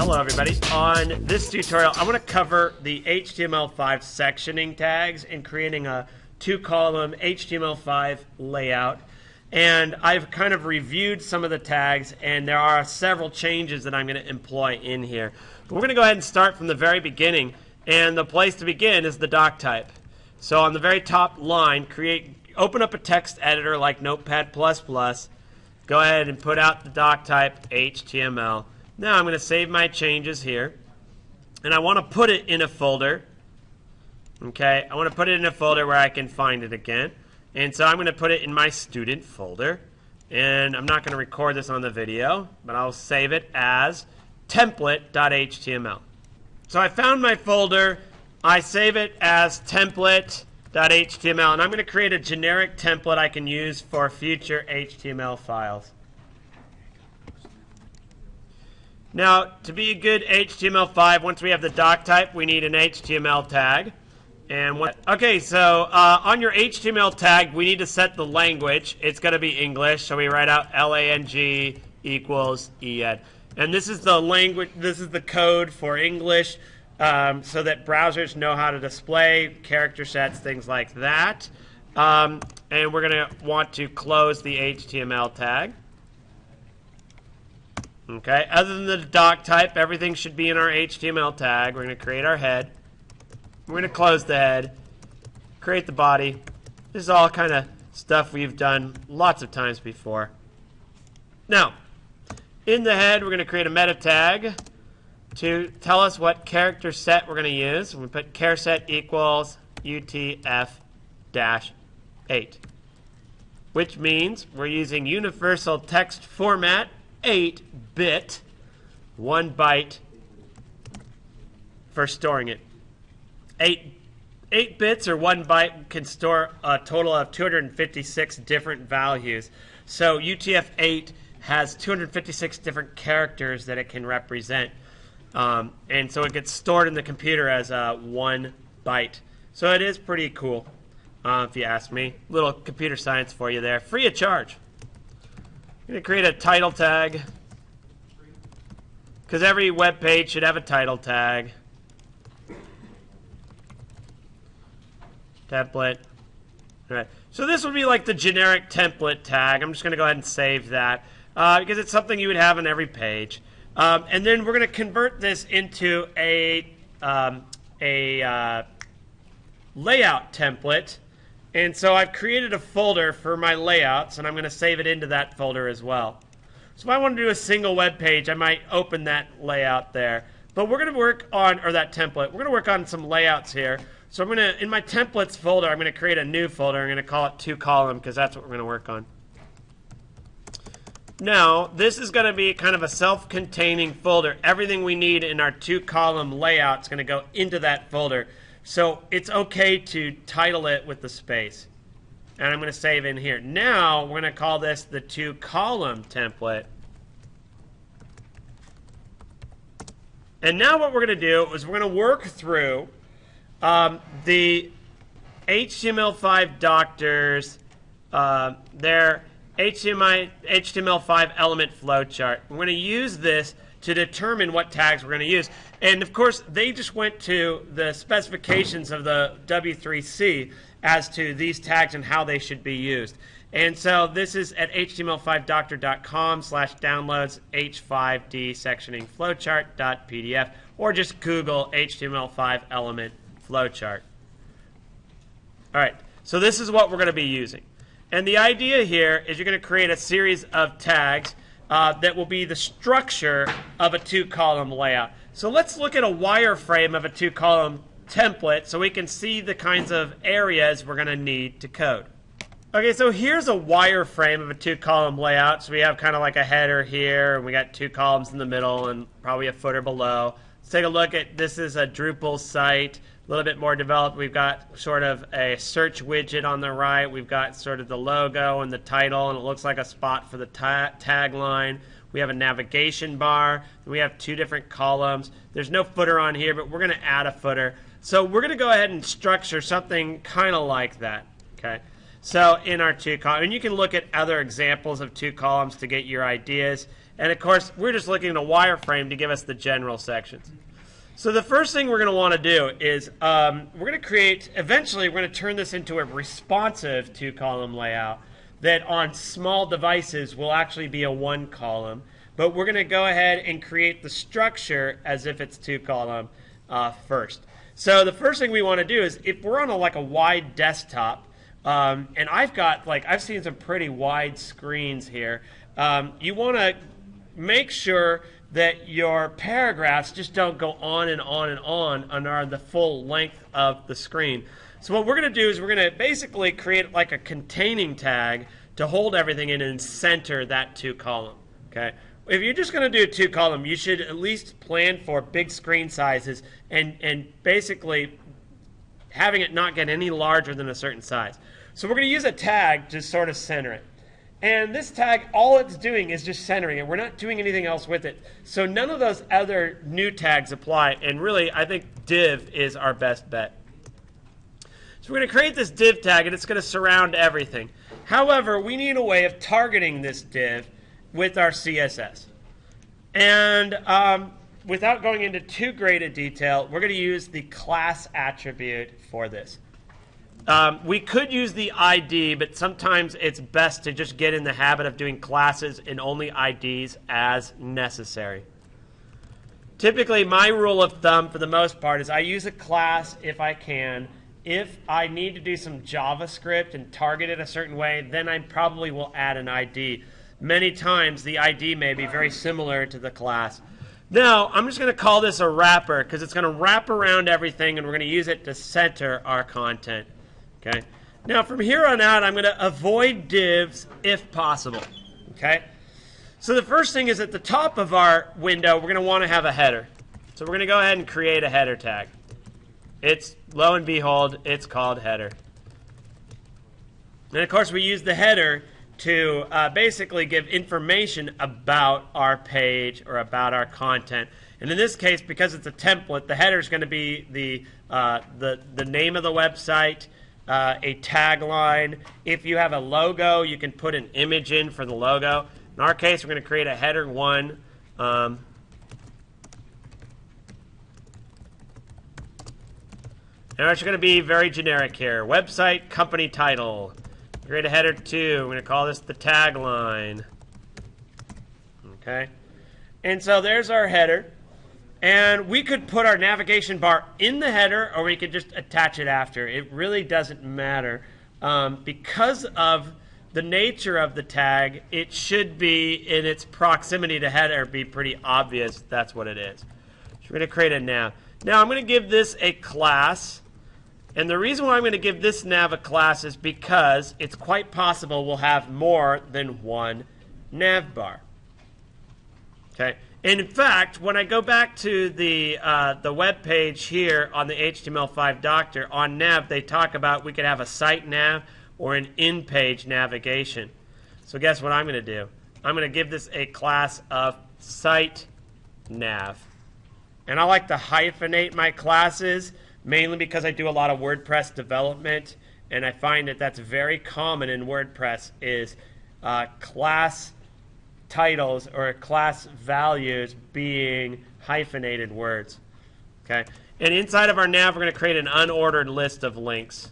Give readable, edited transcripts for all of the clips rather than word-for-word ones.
Hello everybody. On this tutorial I want to cover the HTML5 sectioning tags and creating a two-column HTML5 layout. And I've kind of reviewed some of the tags, and there are several changes that I'm going to employ in here. But we're going to go ahead and start from the very beginning, and the place to begin is the Doctype. So on the very top line, open up a text editor like Notepad++, go ahead and put out the Doctype HTML. Now I'm going to save my changes here, and I want to put it in a folder. Okay, I want to put it in a folder where I can find it again. And so I'm going to put it in my student folder, and I'm not going to record this on the video, but I'll save it as template.html. So I found my folder, I save it as template.html, and I'm going to create a generic template I can use for future HTML files. Now, to be a good HTML5, once we have the Doctype, we need an HTML tag. Okay, so on your HTML tag, we need to set the language. It's going to be English, so we write out lang equals ed. And this is the language. This is the code for English, so that browsers know how to display character sets, things like that. And we're going to want to close the HTML tag. Okay, other than the Doctype, everything should be in our HTML tag. We're going to create our head. We're going to close the head, create the body. This is all kind of stuff we've done lots of times before. Now, in the head, we're going to create a meta tag to tell us what character set we're going to use. We put char set equals UTF-8, which means we're using universal text format, 8-bit, 1 byte for storing it. 8 bits or 1 byte can store a total of 256 different values. So UTF-8 has 256 different characters that it can represent. And so it gets stored in the computer as 1 byte. So it is pretty cool, if you ask me. Little computer science for you there, free of charge. I'm going to create a title tag, because every web page should have a title tag. Template. All right. So this would be like the generic template tag. I'm just going to go ahead and save that because it's something you would have on every page. And then we're going to convert this into a layout template. And so I've created a folder for my layouts, and I'm going to save it into that folder as well. So if I want to do a single web page, I might open that layout there. But we're going to work on, or that template, we're going to work on some layouts here. So I'm going to, in my templates folder, I'm going to create a new folder. I'm going to call it two-column because that's what we're going to work on. Now, this is going to be kind of a self-containing folder. Everything we need in our two-column layout is going to go into that folder. So it's okay to title it with the space. And I'm going to save in here. Now, we're going to call this the two-column template. And now what we're going to do is we're going to work through the HTML5 doctors, their HTML5 element flowchart. We're going to use this to determine what tags we're going to use. And of course, they just went to the specifications of the W3C as to these tags and how they should be used. And so this is at html5doctor.com/downloads h5d sectioning flowchart.pdf, or just Google HTML5 element flowchart. All right, so this is what we're going to be using. And the idea here is you're going to create a series of tags that will be the structure of a two-column layout. So let's look at a wireframe of a two-column template so we can see the kinds of areas we're going to need to code. Okay, so here's a wireframe of a two-column layout. So we have kind of like a header here, and we got 2 columns in the middle and probably a footer below. Let's take a look at, this is a Drupal site, a little bit more developed. We've got sort of a search widget on the right. We've got sort of the logo and the title, and it looks like a spot for the tagline. We have a navigation bar. We have 2 different columns. There's no footer on here, but we're going to add a footer. So we're going to go ahead and structure something kind of like that. Okay. So in our 2 columns, and you can look at other examples of 2 columns to get your ideas. And of course, we're just looking at a wireframe to give us the general sections. So the first thing we're going to want to do is we're going to create, eventually we're going to turn this into a responsive 2-column layout that on small devices will actually be a 1-column. But we're going to go ahead and create the structure as if it's 2-column first. So the first thing we want to do is if we're on a wide desktop, and I've seen some pretty wide screens here, you want to make sure that your paragraphs just don't go on and on and on and are the full length of the screen. So what we're going to do is we're going to basically create like a containing tag to hold everything in and center that 2-column. Okay? If you're just going to do a 2-column, you should at least plan for big screen sizes and basically having it not get any larger than a certain size. So we're going to use a tag to sort of center it. And this tag, all it's doing is just centering it. We're not doing anything else with it. So none of those other new tags apply. And really, I think div is our best bet. So we're going to create this div tag, and it's going to surround everything. However, we need a way of targeting this div with our CSS. And without going into too great a detail, we're going to use the class attribute for this. We could use the ID, but sometimes it's best to just get in the habit of doing classes and only IDs as necessary. Typically, my rule of thumb for the most part is I use a class if I can. If I need to do some JavaScript and target it a certain way, then I probably will add an ID. Many times, the ID may be very similar to the class. Now, I'm just going to call this a wrapper because it's going to wrap around everything, and we're going to use it to center our content. Okay. Now, from here on out, I'm going to avoid divs if possible. Okay. So the first thing is at the top of our window, we're going to want to have a header. So we're going to go ahead and create a header tag. It's, lo and behold, it's called header. And of course, we use the header to basically give information about our page or about our content. And in this case, because it's a template, the header is going to be the name of the website, a tagline. If you have a logo, you can put an image in for the logo. In our case, we're going to create a header 1. And it's going to be very generic here. Website, company title. Create a header 2. I'm going to call this the tagline. Okay. And so there's our header. And we could put our navigation bar in the header, or we could just attach it after. It really doesn't matter. Because of the nature of the tag, it should be, in its proximity to header, be pretty obvious that's what it is. So we're going to create a nav. Now I'm going to give this a class. And the reason why I'm going to give this nav a class is because it's quite possible we'll have more than one nav bar. Okay. And in fact, when I go back to the web page here on the HTML5 Doctor, on nav, they talk about we could have a site nav or an in-page navigation. So guess what I'm going to do? I'm going to give this a class of site nav. And I like to hyphenate my classes, mainly because I do a lot of WordPress development, and I find that that's very common in WordPress is class titles or class values being hyphenated words. Okay, and inside of our nav, we're going to create an unordered list of links.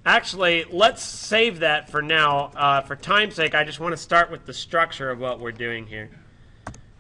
Actually, let's save that for now. For time's sake, I just want to start with the structure of what we're doing here.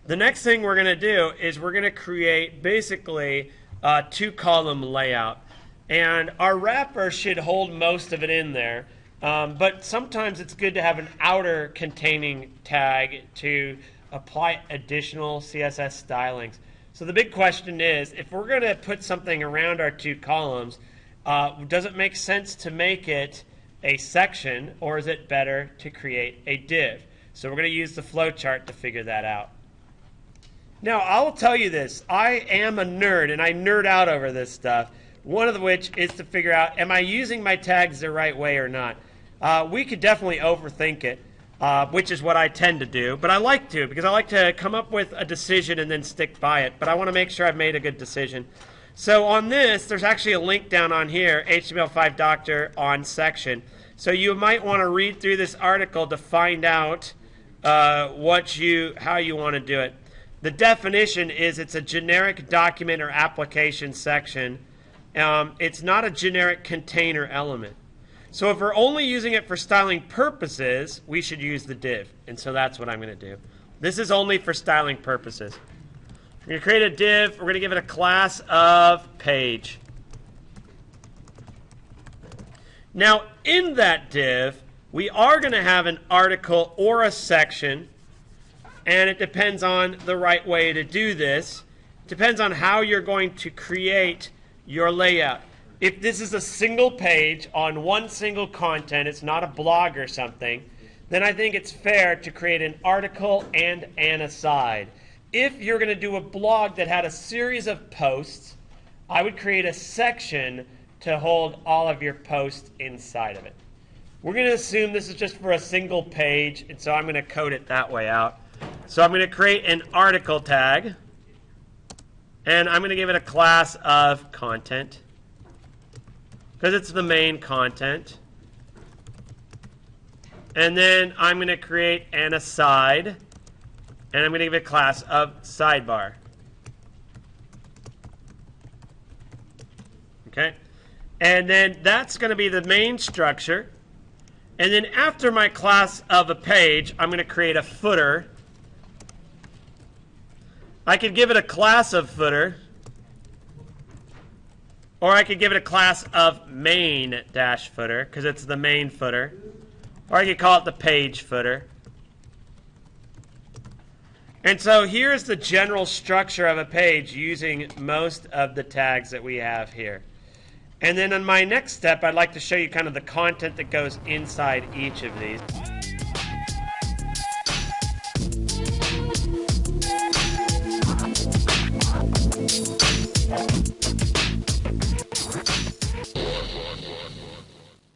The next thing we're going to do is we're going to create basically a 2-column layout. And our wrapper should hold most of it in there. But sometimes it's good to have an outer containing tag to apply additional CSS stylings. So the big question is, if we're going to put something around our 2 columns, does it make sense to make it a section, or is it better to create a div? So we're going to use the flowchart to figure that out. Now, I will tell you this. I am a nerd, and I nerd out over this stuff. One of which is to figure out, am I using my tags the right way or not? We could definitely overthink it, which is what I tend to do. But I like to, because I like to come up with a decision and then stick by it. But I want to make sure I've made a good decision. So on this, there's actually a link down on here, HTML5 Doctor on section. So you might want to read through this article to find out how you want to do it. The definition is it's a generic document or application section. It's not a generic container element. So if we're only using it for styling purposes, we should use the div. And so that's what I'm going to do. This is only for styling purposes. We're going to create a div. We're going to give it a class of page. Now, in that div, we are going to have an article or a section. And it depends on the right way to do this. It depends on how you're going to create your layout. If this is a single page on one single content, it's not a blog or something, then I think it's fair to create an article and an aside. If you're going to do a blog that had a series of posts, I would create a section to hold all of your posts inside of it. We're going to assume this is just for a single page, and so I'm going to code it that way out. So I'm going to create an article tag, and I'm going to give it a class of content, because it's the main content. And then I'm going to create an aside, and I'm going to give it a class of sidebar. Okay? And then that's going to be the main structure. And then after my class of a page, I'm going to create a footer. I could give it a class of footer, or I could give it a class of main-footer, because it's the main footer. Or I could call it the page footer. And so here's the general structure of a page using most of the tags that we have here. And then on my next step, I'd like to show you kind of the content that goes inside each of these.